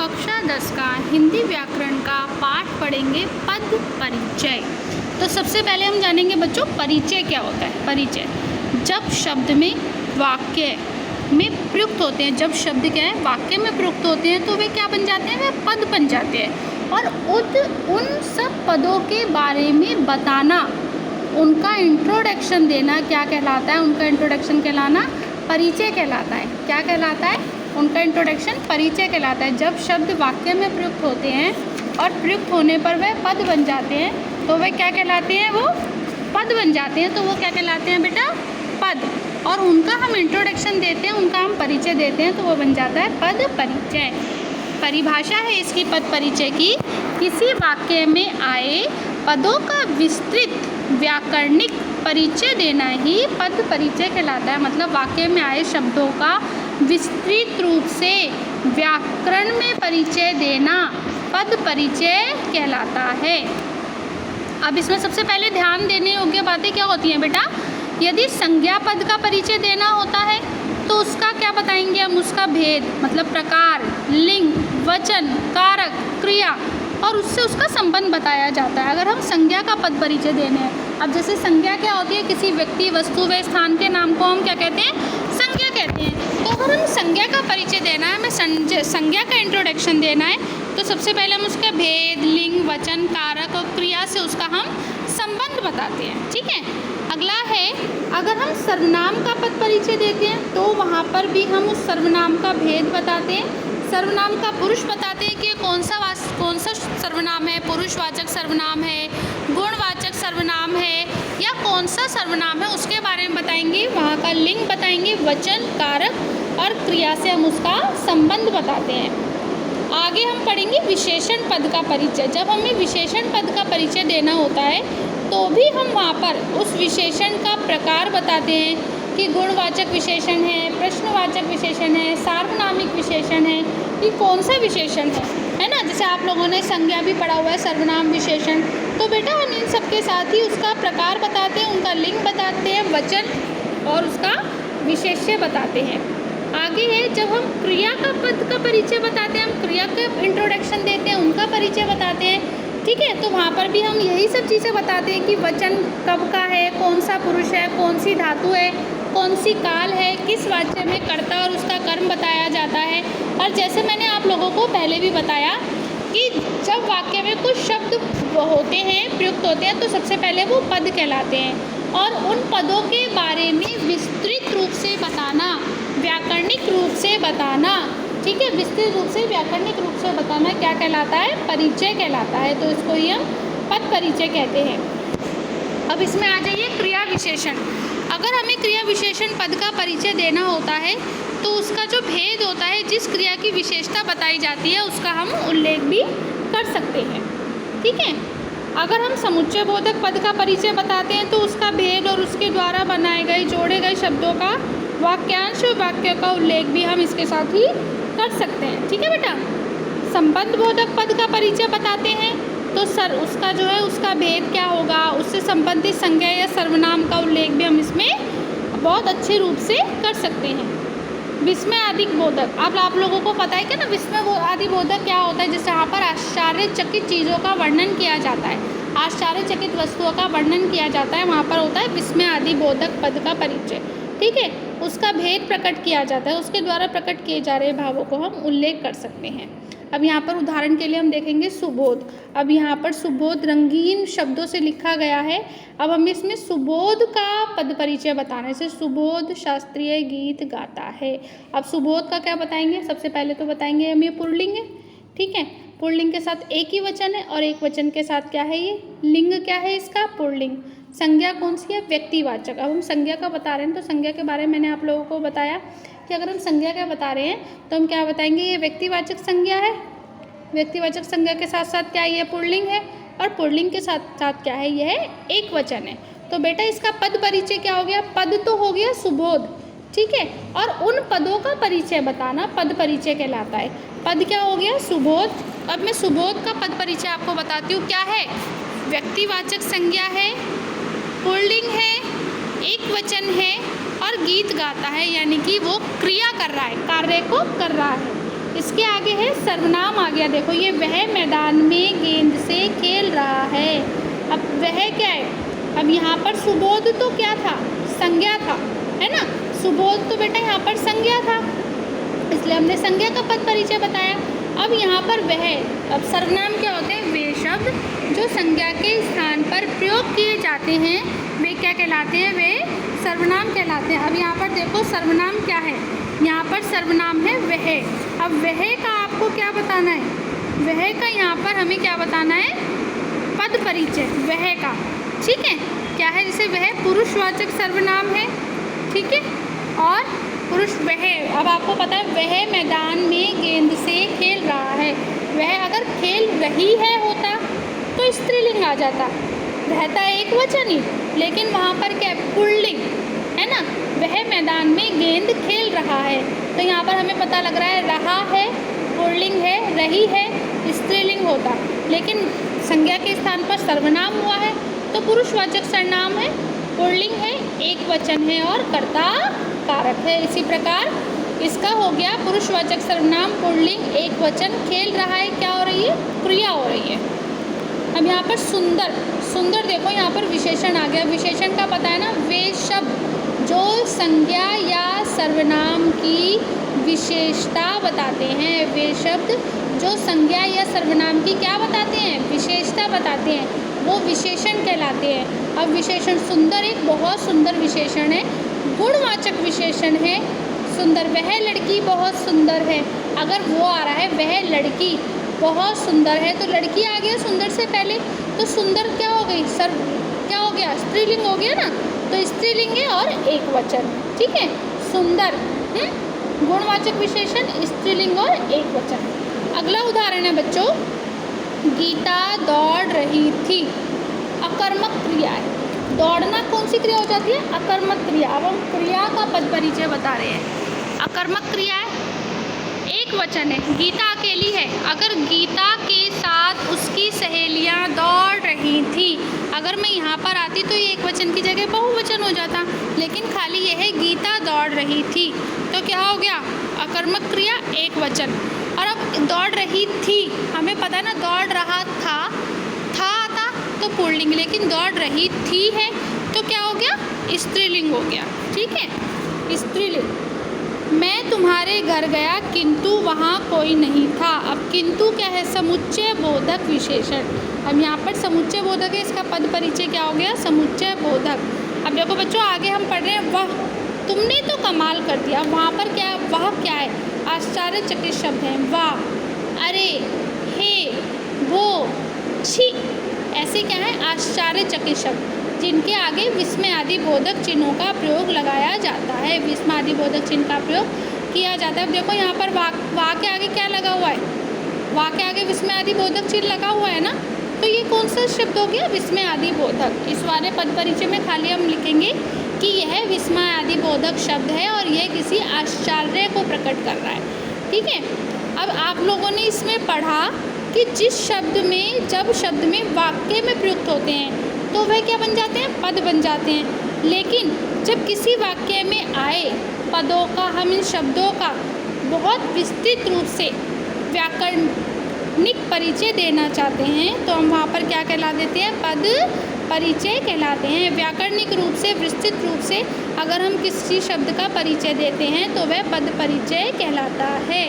कक्षा 10 का हिंदी व्याकरण का पाठ पढ़ेंगे पद परिचय। तो सबसे पहले हम जानेंगे बच्चों परिचय क्या होता है। परिचय जब शब्द में वाक्य में प्रयुक्त होते हैं, जब शब्द क्या है वाक्य में प्रयुक्त होते हैं तो वे क्या बन जाते हैं, वे पद बन जाते हैं। और उन सब पदों के बारे में बताना, उनका इंट्रोडक्शन देना क्या कहलाता है, उनका इंट्रोडक्शन कहलाना परिचय कहलाता है। क्या कहलाता है, उनका इंट्रोडक्शन परिचय कहलाता है। जब शब्द वाक्य में प्रयुक्त होते हैं और प्रयुक्त होने पर वे पद बन जाते हैं तो वे क्या कहलाते हैं, वो पद बन जाते हैं। तो वो क्या कहलाते हैं बेटा, पद। और उनका हम इंट्रोडक्शन देते हैं, उनका हम परिचय देते हैं तो वो बन जाता है पद परिचय। परिभाषा है इसकी पद परिचय की, किसी वाक्य में आए पदों का विस्तृत व्याकरणिक परिचय देना ही पद परिचय कहलाता है। मतलब वाक्य में आए शब्दों का विस्तृत रूप से व्याकरण में परिचय देना पद परिचय कहलाता है। अब इसमें सबसे पहले ध्यान देने योग्य बातें क्या होती हैं बेटा, यदि संज्ञा पद का परिचय देना होता है तो उसका क्या बताएंगे हम, उसका भेद मतलब प्रकार, लिंग, वचन, कारक, क्रिया और उससे उसका संबंध बताया जाता है। अगर हम संज्ञा का पद परिचय देने हैं, अब जैसे संज्ञा क्या होती है, किसी व्यक्ति, वस्तु व स्थान के नाम को हम क्या कहते हैं, संज्ञा कहते हैं। तो अगर हम संज्ञा का परिचय देना है, हमें संज्ञा का इंट्रोडक्शन देना है तो सबसे पहले हम उसका भेद, लिंग, वचन, कारक और क्रिया से उसका हम संबंध बताते हैं। ठीक है। अगला है, अगर हम सर्वनाम का पद परिचय देते हैं तो वहाँ पर भी हम उस सर्वनाम का भेद बताते हैं। सर्वनाम का पुरुष बताते हैं कि कौन सा सर्वनाम है, पुरुषवाचक सर्वनाम है, गुणवाचक सर्वनाम है या कौन सा सर्वनाम है उसके बारे में बताएंगे। वहाँ का लिंग बताएंगे, वचन, कारक और क्रिया से हम उसका संबंध बताते हैं। आगे हम पढ़ेंगे विशेषण पद का परिचय। जब हमें विशेषण पद का परिचय देना होता है तो भी हम वहाँ पर उस विशेषण का प्रकार बताते हैं कि गुणवाचक विशेषण है, प्रश्नवाचक विशेषण है, सार्वनामिक विशेषण है, ये कौन सा विशेषण है ना। जैसे आप लोगों ने संज्ञा भी पढ़ा हुआ है, सर्वनाम विशेषण। तो बेटा हम इन सब के साथ ही उसका प्रकार बताते हैं, उनका लिंग बताते हैं, वचन और उसका विशेष्य बताते हैं। आगे है, जब हम क्रिया का पद का परिचय बताते हैं, हम क्रिया का इंट्रोडक्शन देते हैं, उनका परिचय बताते हैं। ठीक है। तो वहाँ पर भी हम यही सब चीज़ें बताते हैं कि वचन कब का है, कौन सा पुरुष है, कौन सी धातु है, कौन सी काल है, किस वाक्य में कर्ता और उसका कर्म बताया जाता है। और जैसे मैंने आप लोगों को पहले भी बताया कि जब वाक्य में कुछ शब्द होते हैं, प्रयुक्त होते हैं तो सबसे पहले वो पद कहलाते हैं। और उन पदों के बारे में विस्तृत रूप से बताना, व्याकरणिक रूप से बताना, ठीक है, विस्तृत रूप से व्याकरणिक रूप से बताना क्या कहलाता है, परिचय कहलाता है। तो इसको ही हम पद परिचय कहते हैं। अब इसमें आ जाइए क्रिया विशेषण। अगर हमें क्रिया विशेषण पद का परिचय देना होता है तो उसका जो भेद होता है, जिस क्रिया की विशेषता बताई जाती है उसका हम उल्लेख भी कर सकते हैं। ठीक है। अगर हम समुच्चय बोधक पद का परिचय बताते हैं तो उसका भेद और उसके द्वारा बनाए गए, जोड़े गए शब्दों का वाक्यांश और वाक्य का उल्लेख भी हम इसके साथ ही कर सकते हैं। ठीक है बेटा। संबंध बोधक पद का परिचय बताते हैं तो उसका जो है उसका भेद क्या होगा, उससे संबंधित संज्ञा या सर्वनाम का उल्लेख भी हम इसमें बहुत अच्छे रूप से कर सकते हैं। विस्मय आदि बोधक, अब आप लोगों को पता है क्या ना, विस्मय आदि बोधक क्या होता है, जैसे यहाँ पर आश्चर्यचकित चीज़ों का वर्णन किया जाता है, आश्चर्यचकित वस्तुओं का वर्णन किया जाता है, वहाँ पर होता है विस्मय आदि बोधक पद का परिचय। ठीक है। उसका भेद प्रकट किया जाता है, उसके द्वारा प्रकट किए जा रहे भावों को हम उल्लेख कर सकते हैं। अब यहाँ पर उदाहरण के लिए हम देखेंगे सुबोध। अब यहाँ पर सुबोध रंगीन शब्दों से लिखा गया है। अब हम इसमें सुबोध का पद परिचय बताने से, सुबोध शास्त्रीय गीत गाता है। अब सुबोध का क्या बताएंगे, सबसे पहले तो बताएंगे हम ये पुल्लिंग है। ठीक है। पुल्लिंग के साथ एक ही वचन है और एक वचन के साथ क्या है, ये लिंग क्या है इसका, पुल्लिंग। संज्ञा कौन सी है, व्यक्तिवाचक। अब हम संज्ञा का बता रहे हैं तो संज्ञा के बारे में मैंने आप लोगों को बताया कि अगर हम संज्ञा का बता रहे हैं तो हम क्या बताएंगे, ये व्यक्तिवाचक संज्ञा है। व्यक्तिवाचक संज्ञा के साथ साथ क्या ये पुल्लिंग है और पुल्लिंग के साथ साथ क्या है, यह एक वचन है। तो बेटा इसका पद परिचय क्या हो गया, पद तो हो गया सुबोध। ठीक है। और उन पदों का परिचय बताना पद परिचय कहलाता है। पद क्या हो गया, सुबोध। अब मैं सुबोध का पद परिचय आपको बताती हूँ क्या है, व्यक्तिवाचक संज्ञा है, पुल्लिंग है, एक वचन है और गीत गाता है, यानी कि वो क्रिया कर रहा है, कार्य को कर रहा है। इसके आगे है सर्वनाम आ गया। देखो ये वह मैदान में गेंद से खेल रहा है। अब वह क्या है? अब यहाँ पर सुबोध तो क्या था? संज्ञा था, है ना। सुबोध तो बेटा यहाँ पर संज्ञा था, इसलिए हमने संज्ञा का पद परिचय बताया। अब यहाँ पर वह, अब सर्वनाम क्या होते हैं? वे शब्द जो संज्ञा के स्थान पर प्रयोग किए जाते हैं वे क्या कहलाते हैं? वे सर्वनाम कहलाते हैं। अब यहाँ पर देखो सर्वनाम क्या है? यहाँ पर सर्वनाम है वह। अब वह का आपको क्या बताना है? वह का यहाँ पर हमें क्या बताना है? पद परिचय वह का, ठीक है। क्या है? जैसे वह पुरुषवाचक सर्वनाम है, ठीक है। और पुरुष वह, अब आपको पता है वह मैदान में गेंद से खेल रहा है। वह अगर खेल रही है होता तो स्त्रीलिंग आ जाता, रहता एक वचन ही, लेकिन वहाँ पर क्या है? पुल्लिंग, है ना। वह मैदान में गेंद खेल रहा है, तो यहाँ पर हमें पता लग रहा है रहा है पुल्लिंग है, रही है स्त्रीलिंग होता, लेकिन संज्ञा के स्थान पर सर्वनाम हुआ है तो पुरुषवाचक सर्वनाम है, पुल्लिंग है, एक वचन है और कर्ता कारक है। इसी प्रकार इसका हो गया पुरुषवाचक सर्वनाम पुल्लिंग एक वचन, खेल रहा है, क्या हो रही है? क्रिया हो रही है। अब यहाँ पर सुंदर, सुंदर देखो यहाँ पर विशेषण आ गया। विशेषण का पता है ना, वे शब्द जो संज्ञा या सर्वनाम की विशेषता बताते हैं। वे शब्द जो संज्ञा या सर्वनाम की क्या बताते हैं? विशेषता बताते हैं, वो विशेषण कहलाते हैं। अब विशेषण सुंदर एक बहुत सुंदर विशेषण है, गुणवाचक विशेषण है। सुंदर, वह लड़की बहुत सुंदर है। अगर वो आ रहा है वह लड़की बहुत सुंदर है तो लड़की आ गया सुंदर से पहले, तो सुंदर क्या हो गई? क्या हो गया? स्त्रीलिंग हो गया ना, तो स्त्रीलिंग है और एक वचन, ठीक है। सुंदर गुणवाचक विशेषण, स्त्रीलिंग और एक वचन। अगला उदाहरण है बच्चों, गीता दौड़ रही थी। अकर्मक क्रिया है। दौड़ना कौन सी क्रिया हो जाती है? अकर्मक क्रिया। अब हम क्रिया का पद परिचय बता रहे हैं। अकर्मक क्रिया है, एक वचन है, गीता अकेली है। अगर गीता के साथ उसकी सहेलियां दौड़ रही थी, अगर मैं यहाँ पर आती तो ये एक वचन की जगह बहुवचन हो जाता, लेकिन खाली ये है गीता दौड़ रही थी, तो क्या हो गया? अकर्मक क्रिया, एक वचन। और अब दौड़ रही थी, हमें पता है ना, दौड़ रहा था आता तो पुल्लिंग, लेकिन दौड़ रही थी है तो क्या हो गया? स्त्रीलिंग हो गया, ठीक है, स्त्रीलिंग। मैं तुम्हारे घर गया किंतु वहाँ कोई नहीं था। अब किंतु क्या है? समुच्चय बोधक विशेषण। अब यहाँ पर समुच्चय बोधक है, इसका पद परिचय क्या हो गया? समुच्चय बोधक। अब देखो बच्चों आगे हम पढ़ रहे हैं वह, तुमने तो कमाल कर दिया। वहाँ पर क्या, वह क्या है? आश्चर्यचकित शब्द है। वाह, अरे, हे, वो, छी, ऐसे क्या है? आश्चर्यचकित शब्द जिनके आगे विस्मय आदि बोधक चिन्हों का प्रयोग लगाया जाता है। विस्मय आदि बोधक चिन्ह का प्रयोग किया जाता है। अब देखो यहाँ पर वाह के आगे क्या लगा हुआ है? वाह के आगे विस्मय आदि बोधक चिन्ह लगा हुआ है ना, तो ये कौन सा शब्द हो गया? विस्मय आदि बोधक। इस वाले पद परिचय में खाली हम लिखेंगे कि यह विस्मय आदि बोधक शब्द है और यह किसी आश्चर्य को प्रकट कर रहा है, ठीक है। अब आप लोगों ने इसमें पढ़ा कि जिस शब्द में, जब शब्द में वाक्य में प्रयुक्त होते हैं तो वह क्या बन जाते हैं? पद बन जाते हैं। लेकिन जब किसी वाक्य में आए पदों का, हम इन शब्दों का बहुत विस्तृत रूप से व्याकरणिक परिचय देना चाहते हैं तो हम वहाँ पर क्या कहला देते हैं? पद परिचय कहलाते हैं। व्याकरणिक रूप से, विस्तृत रूप से अगर हम किसी शब्द का परिचय देते हैं तो वह पद परिचय कहलाता है।